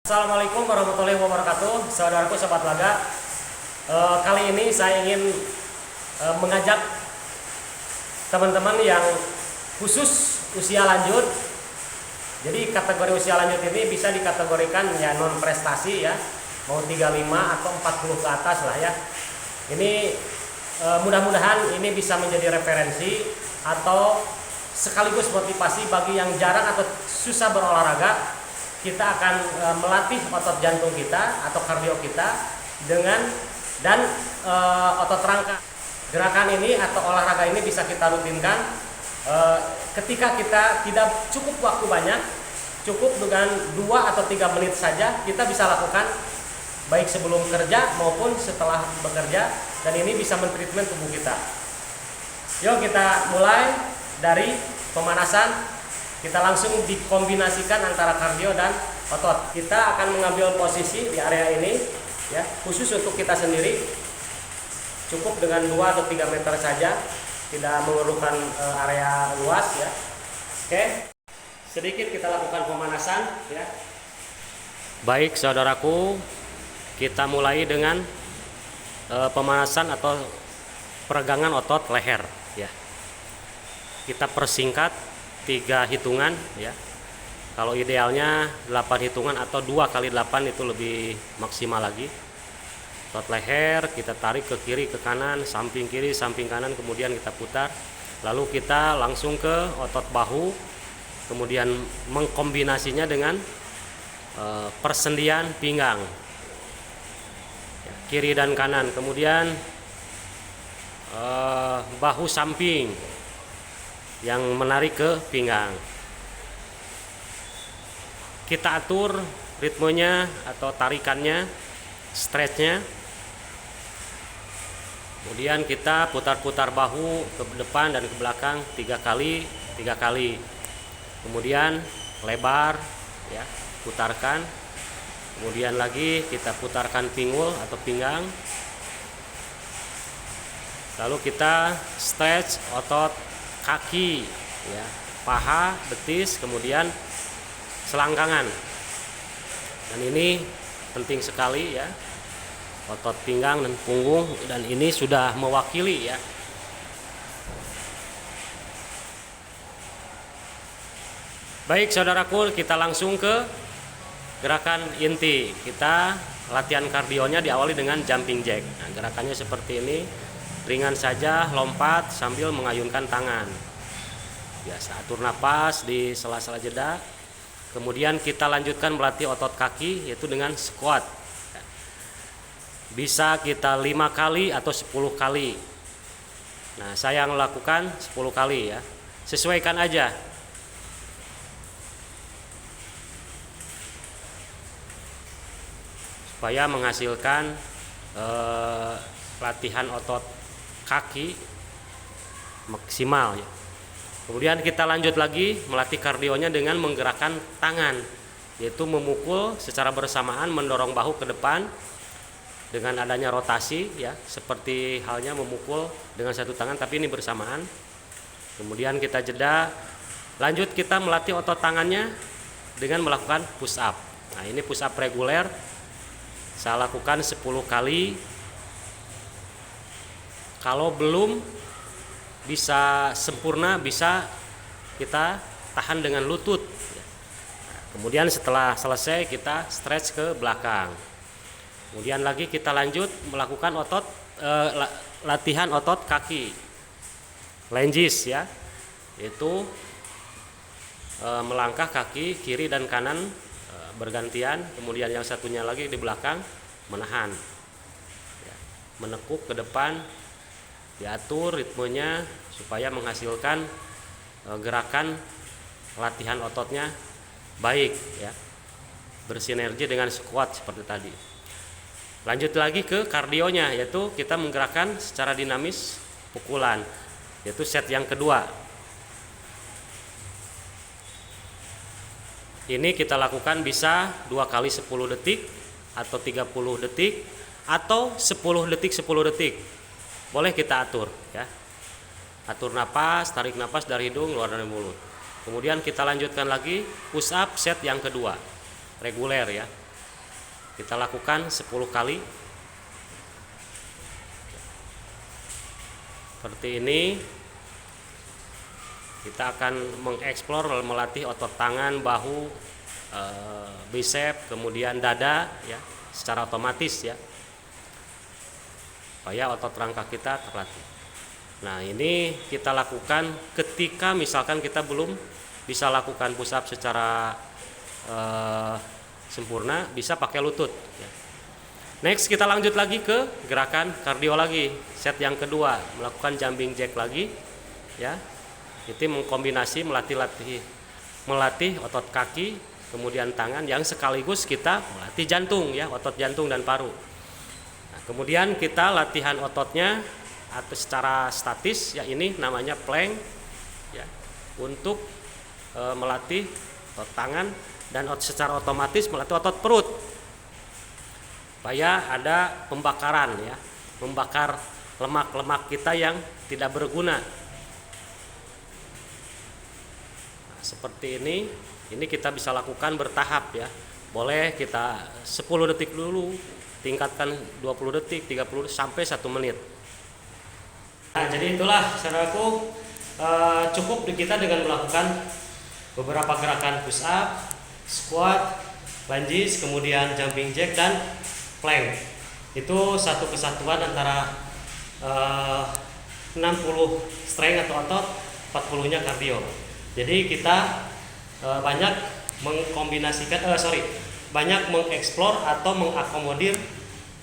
Assalamualaikum warahmatullahi wabarakatuh, saudaraku sobat laga. Kali ini saya ingin mengajak teman-teman yang khusus usia lanjut. Jadi kategori usia lanjut ini bisa dikategorikan ya non prestasi ya, mau 35 atau 40 ke atas lah ya. Ini mudah-mudahan ini bisa menjadi referensi atau sekaligus motivasi bagi yang jarang atau susah berolahraga. Kita akan melatih otot jantung kita atau kardio kita dengan otot rangka. Gerakan ini atau olahraga ini bisa kita rutinkan ketika kita tidak cukup waktu banyak, cukup dengan 2 atau 3 menit saja kita bisa lakukan baik sebelum kerja maupun setelah bekerja, dan ini bisa mentreatment tubuh kita. Yuk kita mulai dari pemanasan. Kita langsung dikombinasikan antara kardio dan otot. Kita akan mengambil posisi di area ini ya, khusus untuk kita sendiri. Cukup dengan 2 atau 3 meter saja, tidak memerlukan area luas ya. Oke. Sedikit kita lakukan pemanasan ya. Baik saudaraku, kita mulai dengan pemanasan atau peregangan otot leher ya. Kita persingkat 3 hitungan ya. Kalau idealnya 8 hitungan atau 2 kali 8 itu lebih maksimal lagi. Otot leher kita tarik ke kiri ke kanan, samping kiri samping kanan, kemudian kita putar. Lalu kita langsung ke otot bahu, kemudian mengkombinasinya dengan persendian pinggang ya, kiri dan kanan, kemudian bahu samping yang menarik ke pinggang. Kita atur ritmenya atau tarikannya, stretchnya. Kemudian kita putar-putar bahu ke depan dan ke belakang 3 kali. Kemudian lebar ya, putarkan. Kemudian lagi kita putarkan pinggul atau pinggang. Lalu kita stretch otot kaki ya, paha, betis, kemudian selangkangan. Dan ini penting sekali ya, otot pinggang dan punggung, dan ini sudah mewakili ya. Baik saudaraku, kita langsung ke gerakan inti. Kita latihan kardionya diawali dengan jumping jack. Nah, gerakannya seperti ini. Ringan saja, lompat sambil mengayunkan tangan. Biasa atur napas di sela-sela jeda. Kemudian kita lanjutkan melatih otot kaki, yaitu dengan squat. Bisa kita 5 kali atau 10 kali. Nah, saya melakukan 10 kali ya. Sesuaikan aja. Supaya menghasilkan latihan otot kaki maksimal ya. Kemudian kita lanjut lagi melatih kardionya dengan menggerakkan tangan, yaitu memukul secara bersamaan, mendorong bahu ke depan dengan adanya rotasi ya, seperti halnya memukul dengan satu tangan tapi ini bersamaan. Kemudian kita jeda, lanjut kita melatih otot tangannya dengan melakukan push up. Nah, ini push up reguler. Saya lakukan 10 kali. Kalau belum bisa sempurna, bisa kita tahan dengan lutut. Kemudian setelah selesai kita stretch ke belakang. Kemudian lagi kita lanjut melakukan latihan otot kaki, lunges ya, yaitu melangkah kaki kiri dan kanan bergantian. Kemudian yang satunya lagi di belakang menahan, menekuk ke depan. Diatur ritmenya supaya menghasilkan gerakan latihan ototnya baik ya, bersinergi dengan squat seperti tadi. Lanjut lagi ke kardionya, yaitu kita menggerakkan secara dinamis pukulan, yaitu set yang kedua. Ini kita lakukan bisa 2 kali 10 detik atau 30 detik atau 10 detik 10 detik. Boleh kita atur ya. Atur napas, tarik napas dari hidung, keluar dari mulut. Kemudian kita lanjutkan lagi push up set yang kedua, reguler ya. Kita lakukan 10 kali. Seperti ini. Kita akan mengeksplor, melatih otot tangan, bahu, bicep, kemudian dada ya, secara otomatis ya. Supaya otot rangka kita terlatih. Nah, ini kita lakukan ketika misalkan kita belum bisa lakukan push up secara sempurna, bisa pakai lutut ya. Next, kita lanjut lagi ke gerakan kardio lagi. Set yang kedua, melakukan jumping jack lagi ya. Itu mengkombinasi melatih otot kaki, kemudian tangan, yang sekaligus kita melatih jantung ya, otot jantung dan paru. Nah, kemudian kita latihan ototnya atau secara statis ya, ini namanya plank ya, untuk melatih otot tangan dan secara otomatis melatih otot perut supaya ada pembakaran ya, membakar lemak-lemak kita yang tidak berguna. Nah, seperti ini kita bisa lakukan bertahap ya. Boleh kita 10 detik dulu, tingkatkan 20 detik, 30 sampai 1 menit. Nah, jadi itulah saudaraku, cukup kita dengan melakukan beberapa gerakan push up, squat, lunges, kemudian jumping jack dan plank. Itu satu kesatuan antara 60 strength atau otot, 40-nya kardio. Jadi kita banyak mengkombinasikan banyak mengeksplor atau mengakomodir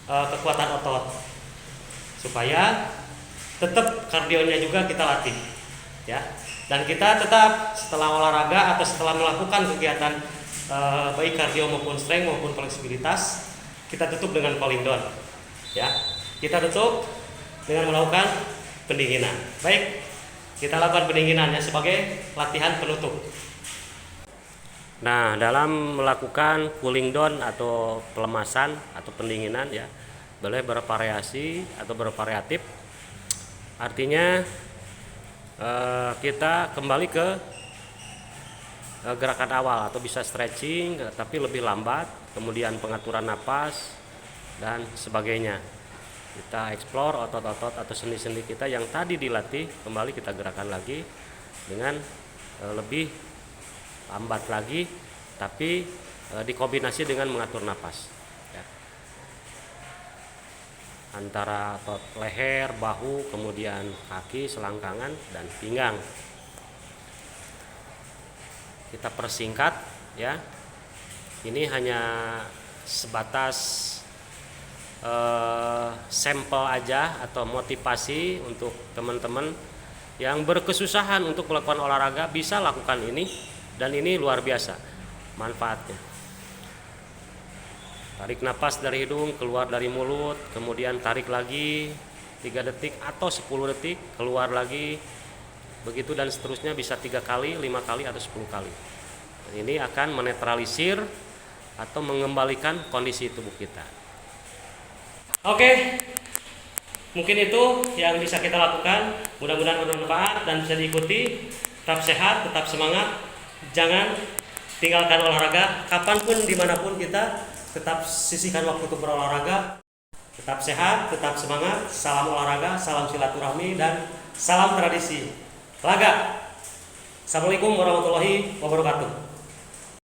kekuatan otot supaya tetap kardionya juga kita latih ya. Dan kita tetap setelah olahraga atau setelah melakukan kegiatan baik kardio maupun strength maupun fleksibilitas, kita tutup dengan cooling down ya. Kita tutup dengan melakukan pendinginan. Baik, kita lakukan pendinginannya sebagai latihan penutup. Nah, dalam melakukan cooling down atau pelemasan atau pendinginan ya, boleh bervariasi atau bervariatif. Artinya kita kembali ke gerakan awal atau bisa stretching tapi lebih lambat, kemudian pengaturan napas dan sebagainya. Kita eksplor otot-otot atau sendi-sendi kita yang tadi dilatih, kembali kita gerakan lagi dengan lebih lambat lagi, tapi dikombinasi dengan mengatur napas ya. Antara otot leher, bahu, kemudian kaki, selangkangan dan pinggang. Kita persingkat ya. Ini hanya sebatas sampel aja atau motivasi untuk teman-teman yang berkesusahan untuk melakukan olahraga, bisa lakukan ini, dan ini luar biasa manfaatnya. Tarik napas dari hidung, keluar dari mulut, kemudian tarik lagi 3 detik atau 10 detik, keluar lagi, begitu dan seterusnya, bisa 3 kali, 5 kali atau 10 kali. Dan ini akan menetralisir atau mengembalikan kondisi tubuh kita. Oke, mungkin itu yang bisa kita lakukan. Mudah-mudahan bermanfaat dan bisa diikuti. Tetap sehat, tetap semangat, jangan tinggalkan olahraga kapanpun, dimanapun kita. Tetap sisihkan waktu untuk berolahraga. Tetap sehat, tetap semangat. Salam olahraga, salam silaturahmi, dan salam tradisi. Laga. Assalamualaikum warahmatullahi wabarakatuh.